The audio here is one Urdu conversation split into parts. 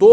2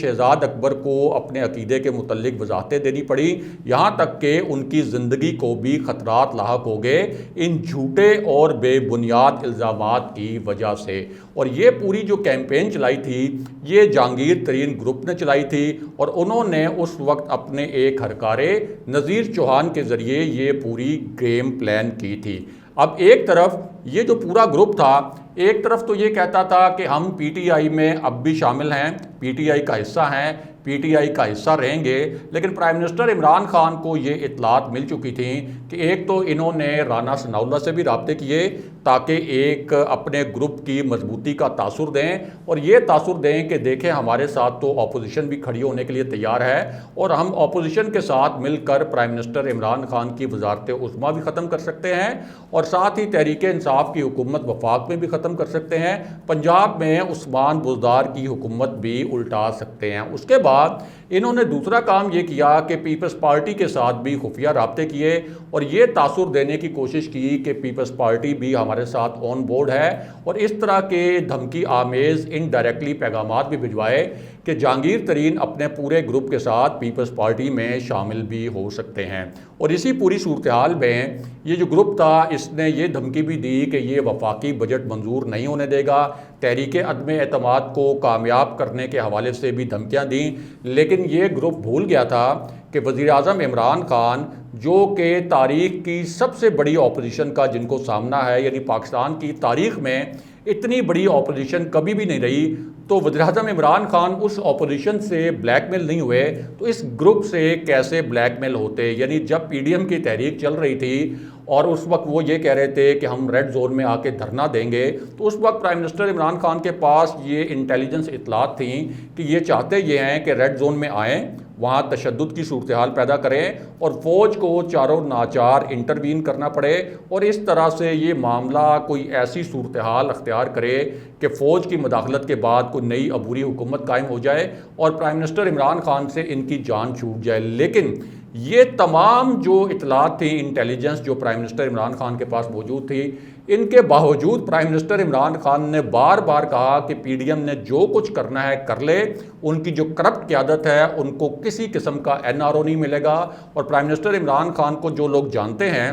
شہزاد اکبر کو اپنے عقیدے کے متعلق وضاحتیں دینی پڑی، یہاں تک کہ ان کی زندگی کو بھی خطرات لاحق ہو گئے ان جھوٹے اور بے بنیاد الزامات کی وجہ سے۔ اور یہ پوری جو کیمپین چلائی تھی یہ جہانگیر ترین گروپ نے چلائی تھی، اور انہوں نے اس وقت اپنے ایک ہرکارے نذیر چوہان کے ذریعے یہ پوری گیم پلان کی تھی۔ اب ایک طرف یہ جو پورا گروپ تھا، ایک طرف تو یہ کہتا تھا کہ ہم پی ٹی آئی میں اب بھی شامل ہیں، پی ٹی آئی کا حصہ ہیں، پی ٹی آئی کا حصہ رہیں گے، لیکن پرائم منسٹر عمران خان کو یہ اطلاعات مل چکی تھیں کہ ایک تو انہوں نے رانا ثناءاللہ سے بھی رابطے کیے تاکہ ایک اپنے گروپ کی مضبوطی کا تاثر دیں، اور یہ تاثر دیں کہ دیکھیں ہمارے ساتھ تو اپوزیشن بھی کھڑی ہونے کے لیے تیار ہے، اور ہم اپوزیشن کے ساتھ مل کر پرائم منسٹر عمران خان کی وزارت عظمیٰ بھی ختم کر سکتے ہیں، اور ساتھ ہی تحریک انصاف کی حکومت وفاق میں بھی ختم کر سکتے ہیں، پنجاب میں عثمان بزدار کی حکومت بھی الٹا سکتے ہیں۔ اس کے بعد انہوں نے دوسرا کام یہ کیا کہ پیپلز پارٹی کے ساتھ بھی خفیہ رابطے کیے، اور یہ تاثر دینے کی کوشش کی کہ پیپلز پارٹی بھی ہمارے ساتھ آن بورڈ ہے، اور اس طرح کے دھمکی آمیز انڈائریکٹلی پیغامات بھی بھجوائے کہ جہانگیر ترین اپنے پورے گروپ کے ساتھ پیپلز پارٹی میں شامل بھی ہو سکتے ہیں۔ اور اسی پوری صورتحال میں یہ جو گروپ تھا اس نے یہ دھمکی بھی دی کہ یہ وفاقی بجٹ منظور نہیں ہونے دے گا، تحریک عدم اعتماد کو کامیاب کرنے کے حوالے سے بھی دھمکیاں دیں، لیکن یہ گروپ بھول گیا تھا کہ وزیر اعظم عمران خان جو کہ تاریخ کی سب سے بڑی اپوزیشن کا جن کو سامنا ہے، یعنی پاکستان کی تاریخ میں اتنی بڑی اپوزیشن کبھی بھی نہیں رہی، تو وزیر اعظم عمران خان اس اپوزیشن سے بلیک میل نہیں ہوئے تو اس گروپ سے کیسے بلیک میل ہوتے؟ یعنی جب پی ڈی ایم کی تحریک چل رہی تھی اور اس وقت وہ یہ کہہ رہے تھے کہ ہم ریڈ زون میں آ کے دھرنا دیں گے، تو اس وقت پرائم منسٹر عمران خان کے پاس یہ انٹیلیجنس اطلاعات تھیں کہ یہ چاہتے یہ ہیں کہ ریڈ زون میں آئیں، وہاں تشدد کی صورتحال پیدا کریں اور فوج کو چاروں ناچار انٹروین کرنا پڑے، اور اس طرح سے یہ معاملہ کوئی ایسی صورتحال اختیار کرے کہ فوج کی مداخلت کے بعد کوئی نئی عبوری حکومت قائم ہو جائے اور پرائم منسٹر عمران خان سے ان کی جان چھوٹ جائے۔ لیکن یہ تمام جو اطلاعات تھیں انٹیلیجنس جو پرائم منسٹر عمران خان کے پاس موجود تھی، ان کے باوجود پرائم منسٹر عمران خان نے بار بار کہا کہ پی ڈی ایم نے جو کچھ کرنا ہے کر لے، ان کی جو کرپٹ قیادت ہے ان کو کسی قسم کا این آر او نہیں ملے گا۔ اور پرائم منسٹر عمران خان کو جو لوگ جانتے ہیں،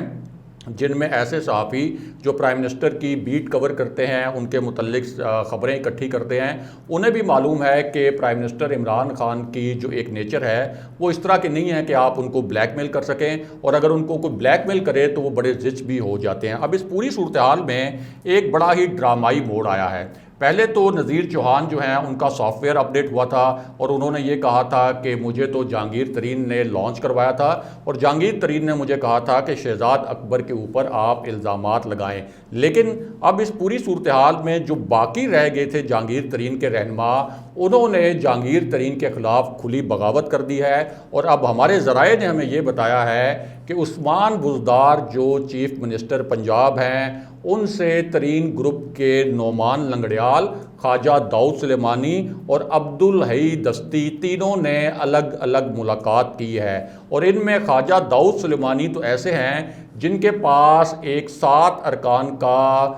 جن میں ایسے صحافی جو پرائم منسٹر کی بیٹ کور کرتے ہیں، ان کے متعلق خبریں اکٹھی کرتے ہیں، انہیں بھی معلوم ہے کہ پرائم منسٹر عمران خان کی جو ایک نیچر ہے وہ اس طرح کی نہیں ہے کہ آپ ان کو بلیک میل کر سکیں، اور اگر ان کو کوئی بلیک میل کرے تو وہ بڑے زچ بھی ہو جاتے ہیں۔ اب اس پوری صورتحال میں ایک بڑا ہی ڈرامائی موڑ آیا ہے۔ پہلے تو نذیر چوہان جو ہیں ان کا سافٹ ویئر اپڈیٹ ہوا تھا اور انہوں نے یہ کہا تھا کہ مجھے تو جہانگیر ترین نے لانچ کروایا تھا، اور جہانگیر ترین نے مجھے کہا تھا کہ شہزاد اکبر کے اوپر آپ الزامات لگائیں۔ لیکن اب اس پوری صورتحال میں جو باقی رہ گئے تھے جہانگیر ترین کے رہنما، انہوں نے جہانگیر ترین کے خلاف کھلی بغاوت کر دی ہے، اور اب ہمارے ذرائع نے ہمیں یہ بتایا ہے کہ عثمان بزدار جو چیف منسٹر پنجاب ہیں، ان سے ترین گروپ کے نعمان لنگڑیال، خواجہ داؤد سلیمانی اور عبدالحی دستی تینوں نے الگ الگ ملاقات کی ہے، اور ان میں خواجہ داؤد سلیمانی تو ایسے ہیں جن کے پاس ایک 7 ارکان کا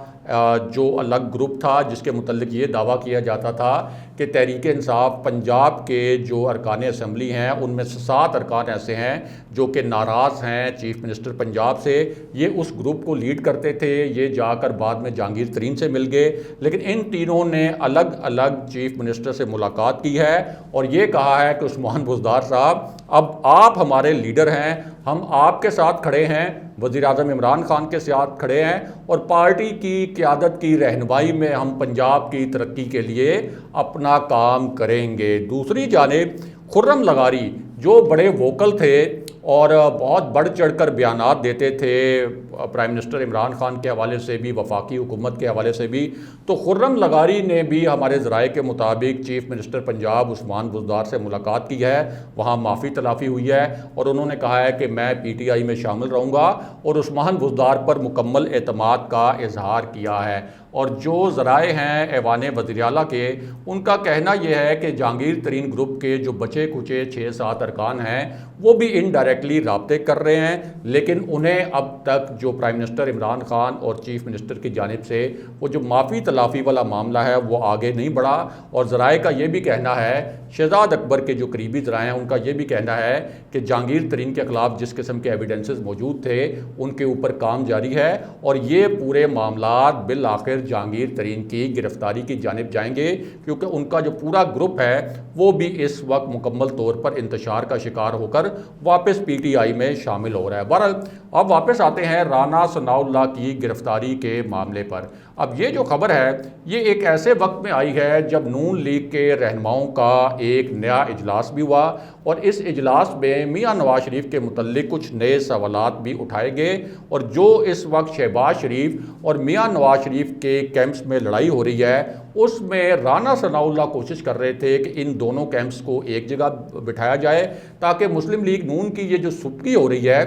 جو الگ گروپ تھا، جس کے متعلق یہ دعویٰ کیا جاتا تھا کہ تحریک انصاف پنجاب کے جو ارکان اسمبلی ہیں ان میں 7 ارکان ایسے ہیں جو کہ ناراض ہیں چیف منسٹر پنجاب سے، یہ اس گروپ کو لیڈ کرتے تھے، یہ جا کر بعد میں جہانگیر ترین سے مل گئے، لیکن ان تینوں نے الگ الگ چیف منسٹر سے ملاقات کی ہے اور یہ کہا ہے کہ عثمان بزدار صاحب اب آپ ہمارے لیڈر ہیں، ہم آپ کے ساتھ کھڑے ہیں، وزیر اعظم عمران خان کے ساتھ کھڑے ہیں، اور پارٹی کی قیادت کی رہنمائی میں ہم پنجاب کی ترقی کے لیے اپنا کام کریں گے۔ دوسری جانب خرم لغاری جو بڑے ووکل تھے اور بہت بڑھ چڑھ کر بیانات دیتے تھے پرائم منسٹر عمران خان کے حوالے سے بھی، وفاقی حکومت کے حوالے سے بھی، تو خرم لغاری نے بھی ہمارے ذرائع کے مطابق چیف منسٹر پنجاب عثمان بزدار سے ملاقات کی ہے، وہاں معافی تلافی ہوئی ہے، اور انہوں نے کہا ہے کہ میں پی ٹی آئی میں شامل رہوں گا، اور عثمان بزدار پر مکمل اعتماد کا اظہار کیا ہے۔ اور جو ذرائع ہیں ایوان وزیر اعلیٰ کے، ان کا کہنا یہ ہے کہ جہانگیر ترین گروپ کے جو بچے کچے 6-7 ارکان ہیں وہ بھی انڈائریکٹلی رابطے کر رہے ہیں، لیکن انہیں اب تک جو پرائم منسٹر عمران خان اور چیف منسٹر کی جانب سے وہ جو معافی تلافی والا معاملہ ہے وہ آگے نہیں بڑھا۔ اور ذرائع کا یہ بھی کہنا ہے، شہزاد اکبر کے جو قریبی ذرائع ہیں ان کا یہ بھی کہنا ہے کہ جہانگیر ترین کے خلاف جس قسم کے ایویڈنسز موجود تھے ان کے اوپر کام جاری ہے، اور یہ پورے معاملات بالآخر جہانگیر ترین کی گرفتاری کی جانب جائیں گے، کیونکہ ان کا جو پورا گروپ ہے وہ بھی اس وقت مکمل طور پر انتشار کا شکار ہو کر واپس پی ٹی آئی میں شامل ہو رہا ہے۔ بہرحال اب واپس آتے ہیں رانا ثناءاللہ کی گرفتاری کے معاملے پر۔ اب یہ جو خبر ہے یہ ایک ایسے وقت میں آئی ہے جب نون لیگ کے رہنماؤں کا ایک نیا اجلاس بھی ہوا، اور اس اجلاس میں میاں نواز شریف کے متعلق کچھ نئے سوالات بھی اٹھائے گئے، اور جو اس وقت شہباز شریف اور میاں نواز شریف کے کیمپس میں لڑائی ہو رہی ہے اس میں رانا ثناءاللہ کوشش کر رہے تھے کہ ان دونوں کیمپس کو ایک جگہ بٹھایا جائے تاکہ مسلم لیگ نون کی یہ جو سبکی ہو رہی ہے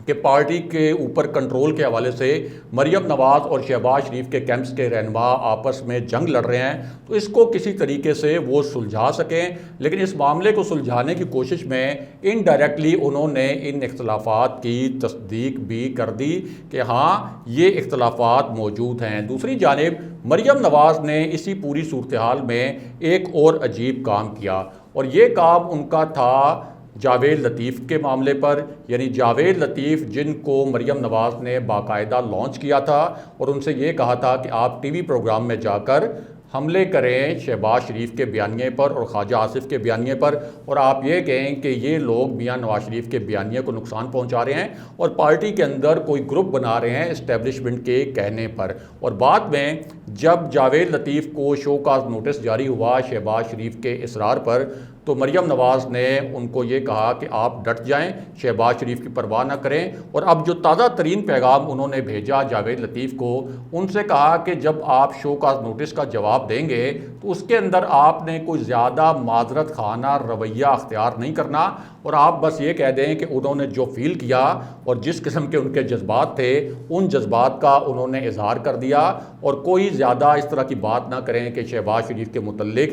کہ پارٹی کے اوپر کنٹرول کے حوالے سے مریم نواز اور شہباز شریف کے کیمپس کے رہنما آپس میں جنگ لڑ رہے ہیں، تو اس کو کسی طریقے سے وہ سلجھا سکیں۔ لیکن اس معاملے کو سلجھانے کی کوشش میں انڈائریکٹلی انہوں نے ان اختلافات کی تصدیق بھی کر دی کہ ہاں یہ اختلافات موجود ہیں۔ دوسری جانب مریم نواز نے اسی پوری صورتحال میں ایک اور عجیب کام کیا، اور یہ کام ان کا تھا جاوید لطیف کے معاملے پر، یعنی جاوید لطیف جن کو مریم نواز نے باقاعدہ لانچ کیا تھا اور ان سے یہ کہا تھا کہ آپ ٹی وی پروگرام میں جا کر حملے کریں شہباز شریف کے بیانیے پر اور خواجہ آصف کے بیانیے پر، اور آپ یہ کہیں کہ یہ لوگ میاں نواز شریف کے بیانیے کو نقصان پہنچا رہے ہیں اور پارٹی کے اندر کوئی گروپ بنا رہے ہیں اسٹیبلشمنٹ کے کہنے پر۔ اور بعد میں جب جاوید لطیف کو شو کاز نوٹس جاری ہوا شہباز شریف کے اصرار پر، تو مریم نواز نے ان کو یہ کہا کہ آپ ڈٹ جائیں، شہباز شریف کی پرواہ نہ کریں۔ اور اب جو تازہ ترین پیغام انہوں نے بھیجا جاوید لطیف کو، ان سے کہا کہ جب آپ شو کاز نوٹس کا جواب دیں گے تو اس کے اندر آپ نے کوئی زیادہ معذرت خانہ رویہ اختیار نہیں کرنا، اور آپ بس یہ کہہ دیں کہ انہوں نے جو فیل کیا اور جس قسم کے ان کے جذبات تھے ان جذبات کا انہوں نے اظہار کر دیا، اور کوئی زیادہ اس طرح کی بات نہ کریں کہ شہباز شریف کے متعلق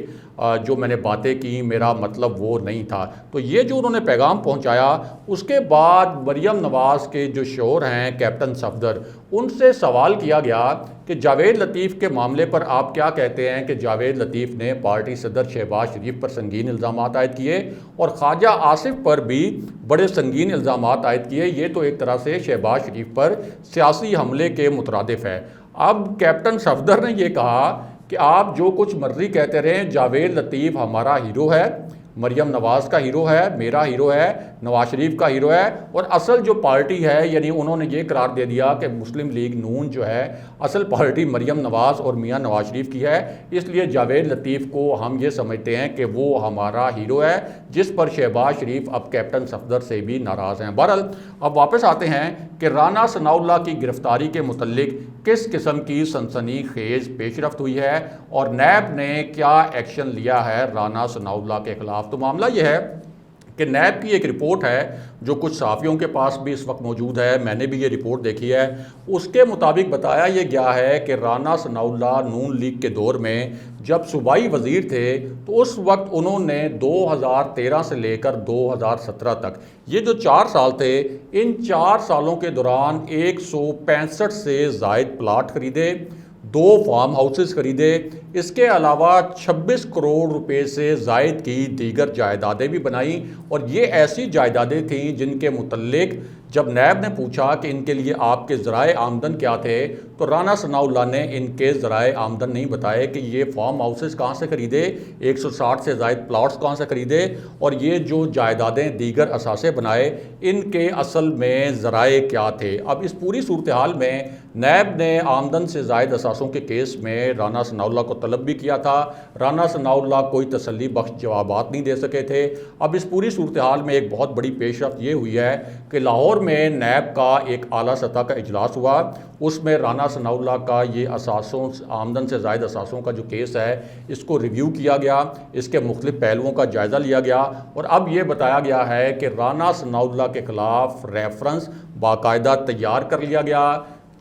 جو میں نے باتیں کی میرا مطلب وہ نہیں تھا۔ تو یہ جو انہوں نے پیغام پہنچایا، اس کے بعد مریم نواز کے جو شوہر ہیں کیپٹن صفدر، ان سے سوال کیا گیا کہ جاوید لطیف کے معاملے پر آپ کیا کہتے ہیں کہ جاوید لطیف نے پارٹی صدر شہباز شریف پر سنگین الزامات عائد کیے اور خواجہ آصف پر بھی بڑے سنگین الزامات عائد کیے، یہ تو ایک طرح سے شہباز شریف پر سیاسی حملے کے مترادف ہے۔ اب کیپٹن صفدر نے یہ کہا کہ آپ جو کچھ مرضی کہتے رہیں، جاوید لطیف ہمارا ہیرو ہے، مریم نواز کا ہیرو ہے، میرا ہیرو ہے، نواز شریف کا ہیرو ہے، اور اصل جو پارٹی ہے، یعنی انہوں نے یہ قرار دے دیا کہ مسلم لیگ نون جو ہے اصل پارٹی مریم نواز اور میاں نواز شریف کی ہے، اس لیے جاوید لطیف کو ہم یہ سمجھتے ہیں کہ وہ ہمارا ہیرو ہے، جس پر شہباز شریف اب کیپٹن صفدر سے بھی ناراض ہیں۔ بہرحال اب واپس آتے ہیں کہ رانا ثناءاللہ کی گرفتاری کے متعلق کس قسم کی سنسنی خیز پیش رفت ہوئی ہے اور نیب نے کیا ایکشن لیا ہے رانا ثناءاللہ کے خلاف۔ تو معاملہ یہ ہے کہ نیب کی ایک رپورٹ ہے جو کچھ صحافیوں کے پاس بھی اس وقت موجود ہے، میں نے بھی یہ رپورٹ دیکھی ہے، اس کے مطابق بتایا یہ گیا ہے کہ رانا ثناءاللہ نون لیگ کے دور میں جب صوبائی وزیر تھے تو اس وقت انہوں نے 2013 سے لے کر 2017 تک یہ جو 4 سال تھے، ان 4 سالوں کے دوران 165 سے زائد پلاٹ خریدے، 2 فارم ہاؤسز خریدے، اس کے علاوہ 26 کروڑ روپے سے زائد کی دیگر جائیدادیں بھی بنائیں، اور یہ ایسی جائیدادیں تھیں جن کے متعلق جب نیب نے پوچھا کہ ان کے لیے آپ کے ذرائع آمدن کیا تھے تو رانا ثناءاللہ نے ان کے ذرائع آمدن نہیں بتائے کہ یہ فارم ہاؤسز کہاں سے خریدے، 160 سے زائد پلاٹس کہاں سے خریدے، اور یہ جو جائیدادیں دیگر اثاثے بنائے ان کے اصل میں ذرائع کیا تھے۔ اب اس پوری صورتحال میں نیب نے آمدن سے زائد اثاثوں کے کیس میں رانا ثناءاللہ کو طلب بھی کیا تھا، رانا ثناءاللہ کوئی تسلی بخش جوابات نہیں دے سکے تھے۔ اب اس پوری صورتحال میں ایک بہت بڑی پیش رفت یہ ہوئی ہے کہ لاہور میں نیب کا ایک اعلیٰ سطح کا اجلاس ہوا، اس میں رانا ثناءاللہ کا یہ اثاثوں آمدن سے زائد اثاثوں کا جو کیس ہے اس کو ریویو کیا گیا، اس کے مختلف پہلوؤں کا جائزہ لیا گیا، اور اب یہ بتایا گیا ہے کہ رانا ثناءاللہ کے خلاف ریفرنس باقاعدہ تیار کر لیا گیا،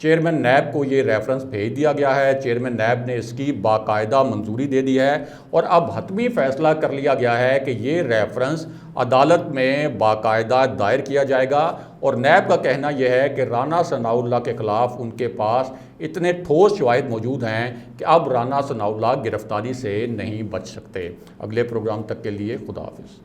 چیئرمین نیب کو یہ ریفرنس بھیج دیا گیا ہے، چیئرمین نیب نے اس کی باقاعدہ منظوری دے دی ہے اور اب حتمی فیصلہ کر لیا گیا ہے کہ یہ ریفرنس عدالت میں باقاعدہ دائر کیا جائے گا، اور نیب کا کہنا یہ ہے کہ رانا ثناءاللہ کے خلاف ان کے پاس اتنے ٹھوس شواہد موجود ہیں کہ اب رانا ثناءاللہ گرفتاری سے نہیں بچ سکتے۔ اگلے پروگرام تک کے لیے خدا حافظ۔